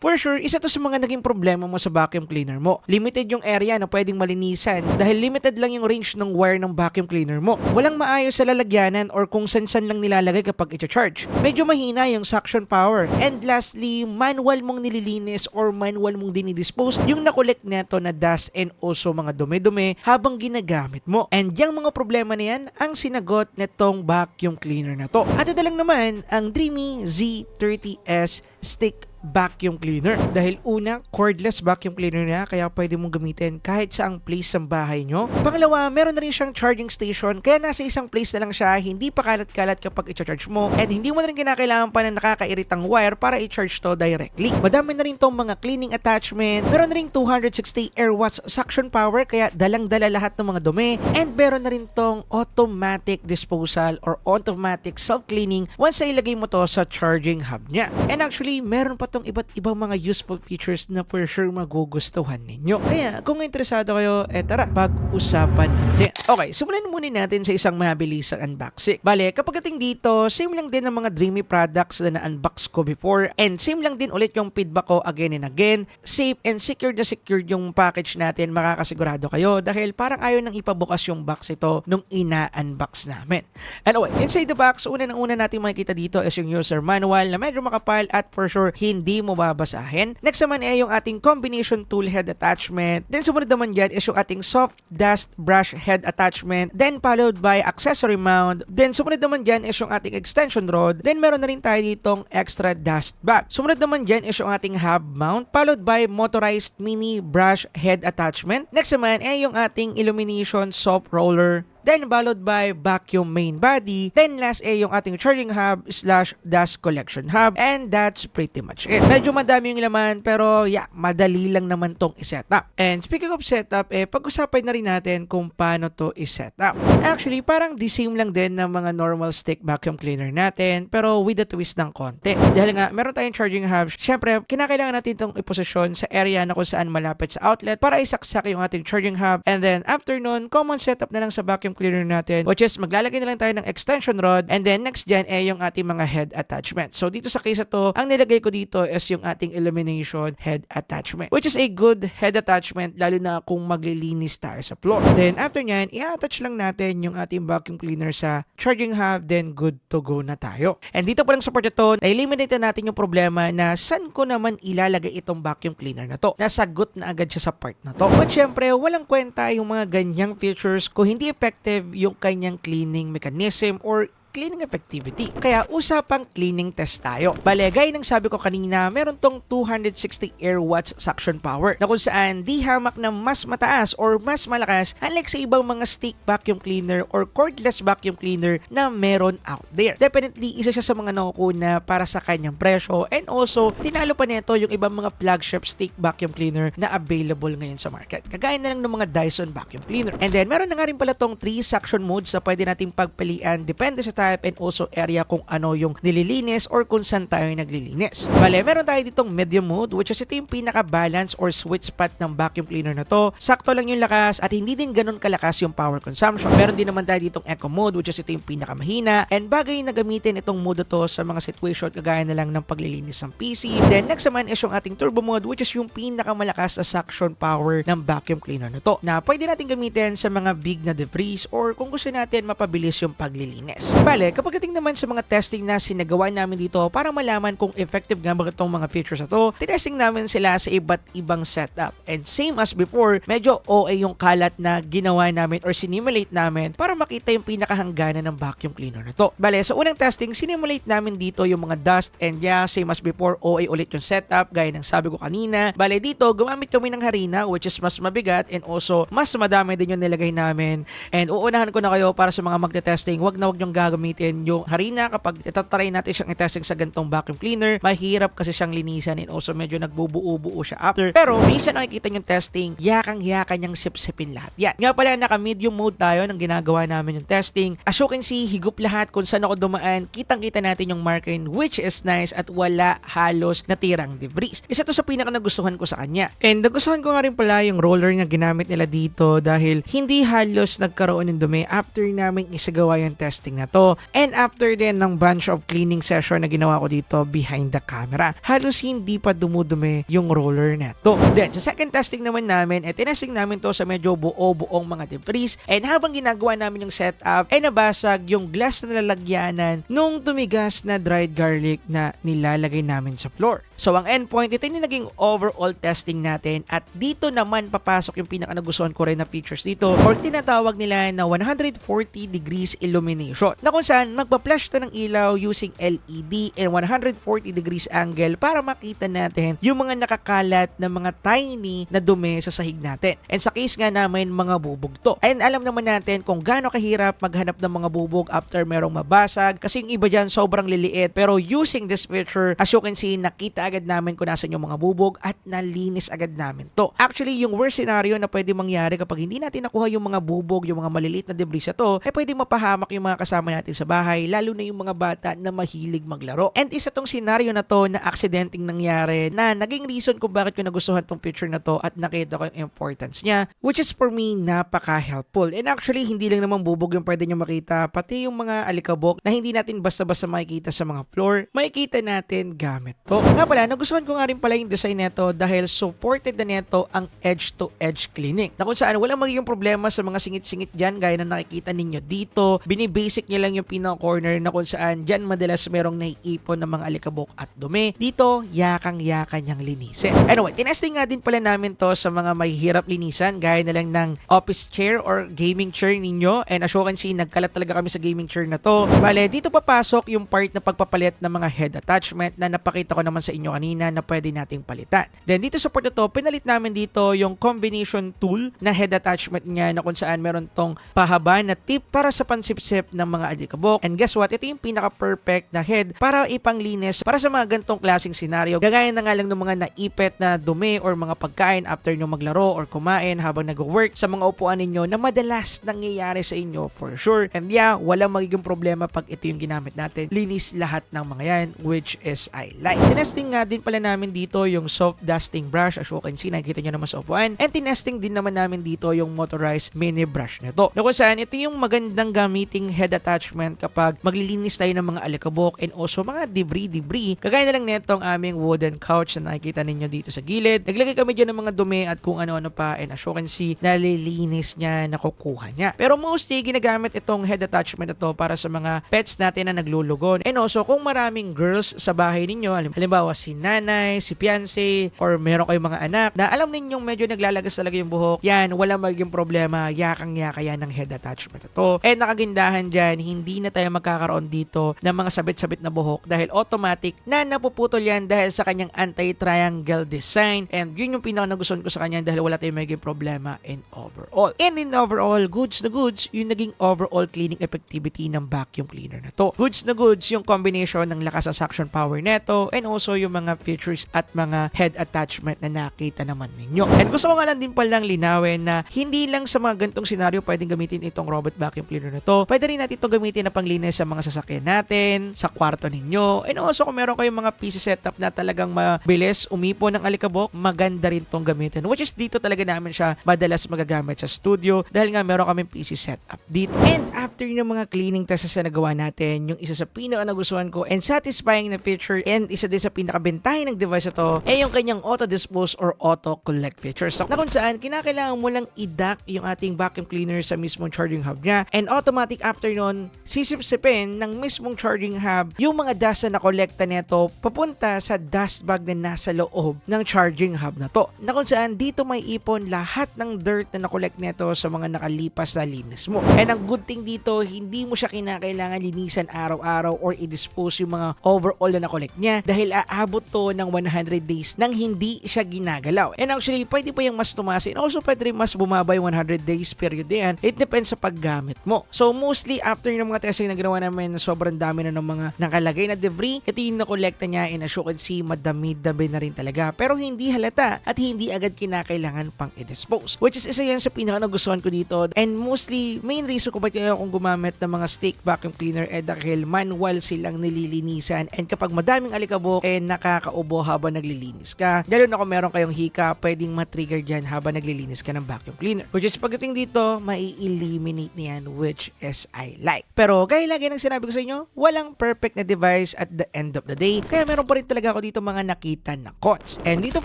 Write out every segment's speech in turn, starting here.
For sure, isa to sa mga naging problema mo sa vacuum cleaner mo. Limited yung area na pwedeng malinisan dahil limited lang yung range ng wire ng vacuum cleaner mo. Walang maayos sa lalagyanan or kung san-san lang nilalagay kapag i-charge. Medyo mahina yung suction power. And lastly, manual mong nililinis or manual mong dinidispose yung nakolekt neto na dust and also mga dumi-dumi habang ginagamit mo. And yung mga problema na yan ang sinagot netong vacuum cleaner na to. At ito lang naman ang Dreamy Z30S Stick Vacuum Cleaner. Dahil una, cordless vacuum cleaner na kaya pwede mong gamitin kahit saang place sa bahay nyo. Pangalawa, meron na rin siyang charging station kaya nasa isang place na lang siya, hindi pa kalat-kalat kapag i-charge mo and hindi mo na rin kinakailangan pa na nakakairitang wire para i-charge to directly. Madami na rin tong mga cleaning attachment. Meron na rin 260 air watts suction power kaya dalang-dala lahat ng mga dumi and meron na rin tong automatic disposal or automatic self-cleaning once ilagay mo to sa charging hub niya. And actually, meron pa tong iba't ibang mga useful features na for sure magugustuhan ninyo. Kaya kung interesado kayo, tara, pag-usapan natin. Okay, simulan muna natin sa isang mabilisang unboxing. Bale, kapag ating dito, same lang din ang mga Dreamy products na na-unbox ko before and same lang din ulit yung feedback ko again and again. Safe and secured na secured yung package natin, makakasigurado kayo dahil parang ayaw nang ipabukas yung box ito nung ina-unbox namin. Anyway, inside the box, una natin makikita dito is yung user manual na medyo makapal at for sure hindi mo babasahin. Next naman ay yung ating combination tool head attachment. Then sumunod naman dyan is yung ating soft dust brush head attachment. Then followed by accessory mount. Then sumunod naman dyan is yung ating extension rod. Then meron na rin tayo ditong extra dust bag. Sumunod naman dyan is yung ating hub mount. Followed by motorized mini brush head attachment. Next naman ay yung ating illumination soft roller. Then followed by vacuum main body. Then last ay yung ating charging hub / dust collection hub. And that's pretty much it. Medyo madami yung laman pero yeah, madali lang naman tong i-setup. And speaking of setup, pag-usapan na rin natin kung paano to i-setup. Actually, parang the same lang din ng mga normal stick vacuum cleaner natin pero with a twist ng konti. Dahil nga, meron tayong charging hub. Syempre, kinakailangan natin itong iposisyon sa area na kung saan malapit sa outlet para isaksak yung ating charging hub. And then after nun, common setup na lang sa vacuum cleaner natin, which is maglalagay na lang tayo ng extension rod and then next dyan ay yung ating mga head attachment. So dito sa case to, ang nilagay ko dito is yung ating illumination head attachment, which is a good head attachment lalo na kung maglilinis tayo sa floor. Then after nyan, i-attach lang natin yung ating vacuum cleaner sa charging hub, then good to go na tayo. And dito pa lang sa part ito, na-eliminate natin yung problema na saan ko naman ilalagay itong vacuum cleaner na to. Nasagot na agad siya sa part na to. But syempre, walang kwenta yung mga ganyang features kung hindi effective yung kanyang cleaning mechanism or cleaning effectivity. Kaya usapang cleaning test tayo. Bale, gaya ng sabi ko kanina, meron tong 260 air watts suction power na kung saan di hamak na mas mataas or mas malakas unlike sa ibang mga stick vacuum cleaner or cordless vacuum cleaner na meron out there. Definitely, isa siya sa mga nakukuna para sa kanyang presyo and also, tinalo pa nito yung ibang mga flagship stick vacuum cleaner na available ngayon sa market. Kagaya na lang ng mga Dyson vacuum cleaner. And then, meron na nga rin pala tong 3 suction modes na pwede nating pagpilian depende sa type and also area kung ano yung nililinis or kung saan tayo naglilinis. Bale, meron tayo ditong medium mode which is ito yung pinaka-balance or sweet spot ng vacuum cleaner na to. Sakto lang yung lakas at hindi din ganun kalakas yung power consumption. Meron din naman tayo ditong eco mode which is ito yung pinaka-mahina and bagay na gamitin itong mode to sa mga situation kagaya na lang ng paglilinis ng PC. Then next naman is yung ating turbo mode which is yung pinaka-malakas na suction power ng vacuum cleaner na to na pwede natin gamitin sa mga big na debris or kung gusto natin mapabilis yung paglilinis. Bale, kapag dating naman sa mga testing na sinagawa namin dito para malaman kung effective nga ba itong mga features na to, tinesting namin sila sa iba't ibang setup. And same as before, medyo OA yung kalat na ginawa namin or sinimulate namin para makita yung pinakahangganan ng vacuum cleaner na to. Bale, sa unang testing, sinimulate namin dito yung mga dust and yeah, same as before, OA ulit yung setup, gaya ng sabi ko kanina. Bale, dito, gumamit kami ng harina which is mas mabigat and also mas madami din yung nilagay namin. And uunahan ko na kayo para sa mga magte-testing, wag nyong gagamitin yung harina kapag itatry natin siyang i-testing sa gantong vacuum cleaner. Mahirap kasi siyang linisan and also medyo nagbubuo-buo siya after. Pero minsan nakikita yung testing, yakang-yaka niyang sip-sipin lahat. Yan. Nga pala, naka-medium mode tayo nang ginagawa namin yung testing. As you can see, higop lahat kung saan ako dumaan. Kitang-kita natin yung marking which is nice at wala halos natirang debris. Isa to sa pinaka-nagustuhan ko sa kanya. And nagustuhan ko nga rin pala yung roller na ginamit nila dito dahil hindi halos nagkaroon ng dumi after namin isagawa yung testing na to. dito. And after din ng bunch of cleaning session na ginawa ko dito behind the camera, halos hindi pa dumudumi yung roller neto. Then, sa second testing naman namin, tinesting namin to sa medyo buo-buong mga debris. And habang ginagawa namin yung setup, nabasag yung glass na lalagyanan nung tumigas na dried garlic na nilalagay namin sa floor. So, ang endpoint, ito yung naging overall testing natin at dito naman papasok yung pinaka-nagustuhan ko rin na features dito or tinatawag nila na 140 degrees illumination na kung saan magpa-flash to ng ilaw using LED and 140 degrees angle para makita natin yung mga nakakalat na mga tiny na dumi sa sahig natin. And sa case nga namin, mga bubog to. And alam naman natin kung gaano kahirap maghanap ng mga bubog after merong mabasag kasi yung iba dyan sobrang liliit pero using this feature, as you can see, nakita agad namin kung nasan yung mga bubog at nalinis agad namin to. Actually, yung worst scenario na pwede mangyari kapag hindi natin nakuha yung mga bubog, yung mga maliliit na debris na to, pwede mapahamak yung mga kasama natin sa bahay, lalo na yung mga bata na mahilig maglaro. And isa tong scenario na to na aksidenteng nangyari na naging reason kung bakit ko nagustuhan tong feature na to at nakita ko yung importance niya, which is for me napaka-helpful. And actually, hindi lang naman bubog yung pwede nyo makita, pati yung mga alikabok na hindi natin basta-basta makikita sa mga floor, makikita natin gamit to. Nga pala, nagustuhan ko nga rin pala yung design neto dahil supported na neto ang edge-to-edge cleaning. Na kung saan walang magiging problema sa mga singit-singit dyan gaya na nakikita ninyo dito. Binibasic niya lang yung pinaka-corner na kung saan dyan madalas merong naiipon ng mga alikabok at dumi. Dito, yakang-yaka niyang linisin. Anyway, tinesting nga din pala namin to sa mga mahihirap linisan gaya na lang ng office chair or gaming chair ninyo. And as you can see, nagkalat talaga kami sa gaming chair na to. Bale, dito papasok yung part na pagpapalit ng mga head attachment na napakita ko naman sa inyo kanina na pwede nating palitan. Then dito sa part na to, pinalit namin dito yung combination tool na head attachment niya na kung saan meron tong pahaba na tip para sa pansipsip ng mga alikabok. And guess what? Ito yung pinaka-perfect na head para ipanglinis para sa mga gantong klaseng scenario. Gagaya na nga lang ng mga naipit na dumi or mga pagkain after nyo maglaro or kumain habang nag-work sa mga upuan ninyo na madalas nangyayari sa inyo for sure. And yeah, walang magiging problema pag ito yung ginamit natin. Linis lahat ng mga yan, which is I like. Tinesting nga din pala namin dito yung soft dusting brush. As you can see, nakikita nyo naman sa upuan. And tinesting din naman namin dito yung motorized mini brush nito. Na kung saan, ito yung magandang gamiting head attachment kapag maglilinis tayo ng mga alikabok and also mga debris. Kagaya na lang nito ang aming wooden couch na nakikita ninyo dito sa gilid. Naglagay kami dyan ng mga dumi at kung ano-ano pa. And as you can see, nalilinis niya, nakukuha niya. Pero mostly, ginagamit itong head attachment na to para sa mga pets natin na naglulugon. And also, kung maraming girls sa bahay ninyo, halimbawa si nanay, si fiancé, or meron kayong mga anak na alam ninyong medyo naglalagas talaga yung buhok, yan, wala magiging problema, yakang-yaka yan ng head attachment na to. And nakagindahan dyan, hindi na tayo magkakaroon dito ng mga sabit-sabit na buhok dahil automatic na napuputol yan dahil sa kanyang anti-triangle design. And yun yung pinaka-nagustuhan ko sa kanya dahil wala tayong magiging problema in overall. And in overall, goods na goods, yung naging overall cleaning effectivity ng vacuum cleaner na to. Goods na goods yung combination ng lakas ng suction power neto and also yung mga features at mga head attachment na nakita naman ninyo. And gusto ko nga lang din palang linawin na hindi lang sa mga gantong senaryo pwedeng gamitin itong robot vacuum cleaner na to. Pwede rin natin ito gamitin na panglinis sa mga sasakyan natin, sa kwarto ninyo. And also kung meron kayong mga PC setup na talagang mabilis umipo ng alikabok, maganda rin tong gamitin. Which is dito talaga namin siya madalas magagamit sa studio dahil nga meron kaming PC setup dito. And after ng mga cleaning tests na nagawa natin, yung isa sa pinaka nagustuhan ko and satisfying na feature and isa din sa pinakabentahin ng device na to ay yung kanyang auto-dispose or auto-collect feature. So, na kung saan, kinakailangan mo lang i-dock yung ating vacuum cleaner sa mismong charging hub niya and automatic after nun, sisip-sipin ng mismong charging hub yung mga dust na nakolekta neto papunta sa dust bag na nasa loob ng charging hub na to. Na kung saan, dito may ipon lahat ng dirt na nakolekt neto sa mga nakalipas na linis mo. And ang good thing dito, hindi mo siya kinakailangan linisan araw-araw or i-dispose yung mga overall na nakolekt niya dahil aabot to ng 100 days nang hindi siya ginagalaw. And actually, pwede pa yung mas tumasin. Also, pwede rin mas bumaba yung 100 days period yan. It depends sa paggamit mo. So, mostly, after ng mga testing na ginawa namin, sobrang dami na ng mga nakalagay na debris. Ito yung nakolekta niya and as you can see, madami-dami na rin talaga. Pero hindi halata at hindi agad kinakailangan pang i-dispose. Which is isa yan sa pinaka nagustuhan ko dito. And mostly, main reason ko ba't kaya akong gumamit ng mga stick vacuum cleaner dahil manual silang nililinisan and kapag madaming alikabok nakakaubo habang naglilinis ka. Lalo na kung meron kayong hika, pwedeng matrigger dyan habang naglilinis ka ng vacuum cleaner. Which is pagdating dito, mai-eliminate niyan which is I like. Pero gaya lagi ng sinabi ko sa inyo, walang perfect na device at the end of the day. Kaya meron pa rin talaga ako dito mga nakita na cons. And dito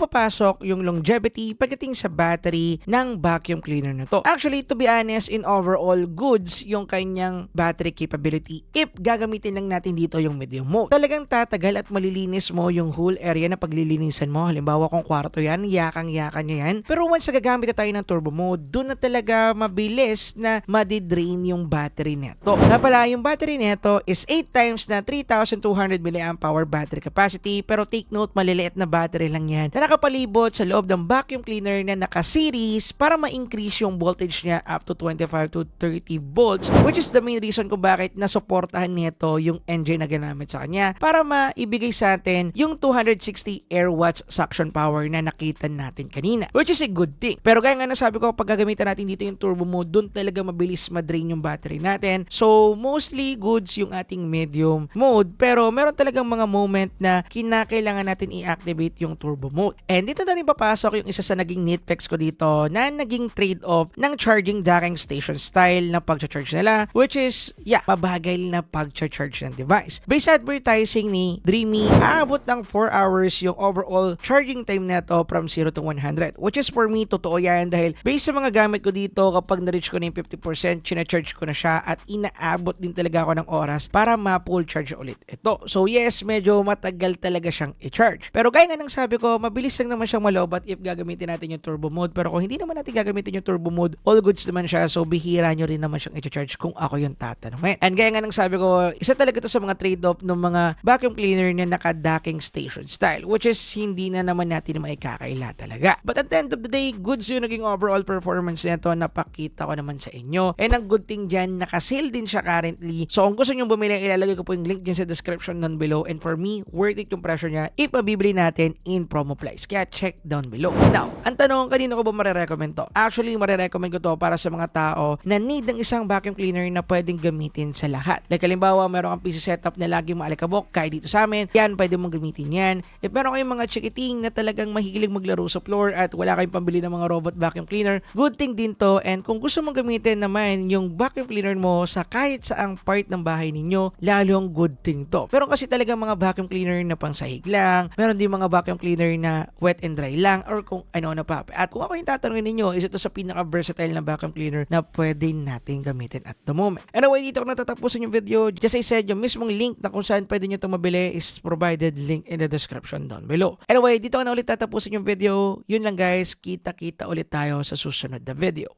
papasok yung longevity pagdating sa battery ng vacuum cleaner na to. Actually, to be honest, in overall goods yung kanyang battery capability if gagamitin lang natin dito yung medium mode. Talagang tatagal at malilinis mo yung whole area na paglilinisan mo. Halimbawa kung kwarto yan, yakang-yakan niya yan. Pero once gagamit na tayo ng turbo mode, doon na talaga mabilis na madidrain yung battery neto. Na pala, yung battery neto is 8 times na 3,200 mAh battery capacity, pero take note, maliliit na battery lang yan na nakapalibot sa loob ng vacuum cleaner na naka-series para ma-increase yung voltage niya up to 25 to 30 volts, which is the main reason kung bakit nasuportahan nito yung engine na ginamit sa kanya para maibigay sa atin yung 260 air watts suction power na nakita natin kanina, which is a good thing. Pero gaya nga nasabi ko, pag gagamitan natin dito yung turbo mode, dun talaga mabilis madrain yung battery natin. So, mostly goods yung ating medium mode, pero meron talagang mga moment na kinakailangan natin i-activate yung turbo mode. And dito na rin papasok yung isa sa naging nitpicks ko dito na naging trade-off ng charging docking station style na pag-charge nila, which is, mabagal na pag-charge ng device. Based sa advertising ni Dreamy, aabot ng 4 hours yung overall charging time neto from 0 to 100, which is for me, totoo yan dahil based sa mga gamit ko dito, kapag na-reach ko na yung 50%, charge ko na siya at inaabot din talaga ako ng oras para ma-full charge ulit ito. So yes, medyo matagal talaga siyang i-charge. Pero gaya nga ng sabi ko, mabilis lang naman siyang malobat if gagamitin natin yung turbo mode. Pero kung hindi naman natin gagamitin yung turbo mode, all goods naman siya. So bihira nyo rin naman siyang i-charge kung ako yung tatanungin. And gaya nga ng sabi ko, isa talaga to sa mga trade-off ng mga vacuum cleaner na naka-docking station style, which is hindi na naman natin maikakaila talaga. But at the end of the day, goods yung naging overall performance nito, napakita ko naman sa inyo. And ang good thing dyan, naka-sale din siya currently. So kung gusto nyo bumili, ilalagay ko po yung link dyan sa description down below. And for me, worth it yung pressure niya if mabibili natin in promo price. Kaya check down below. Now, ang tanong, kanino ko ba marirecommend to? Actually, marirecommend ko to para sa mga tao na need ng isang vacuum cleaner na pwedeng gamitin sa lahat. Like halimbawa, meron kang PC setup na laging maalikabok, kahit dito sa amin, yan, pwede mong gamitin yan. If meron kayong mga chikiting na talagang mahilig maglaro sa floor at wala kayong pambili ng mga robot vacuum cleaner, good thing din to. And kung gusto mong gamitin naman yung vacuum cleaner mo sa kahit saang part ng bahay ninyo, lalong good thing to. Pero kasi talagang mga vacuum cleaner na pang sahig lang, meron din mga vacuum cleaner na wet and dry lang, or kung ano na pa. At kung ako yung tatanungin ninyo, is ito sa pinaka-versatile na vacuum cleaner na pwede natin gamitin at the moment. Anyway, dito ko natatapusin yung video. Just I said, yung mismong link na kung saan pwede nyo ito mabili is provided link in the description down below. Anyway, dito ko na ulit tatapusin yung video. Yun lang guys, kita-kita ulit tayo sa susunod na video.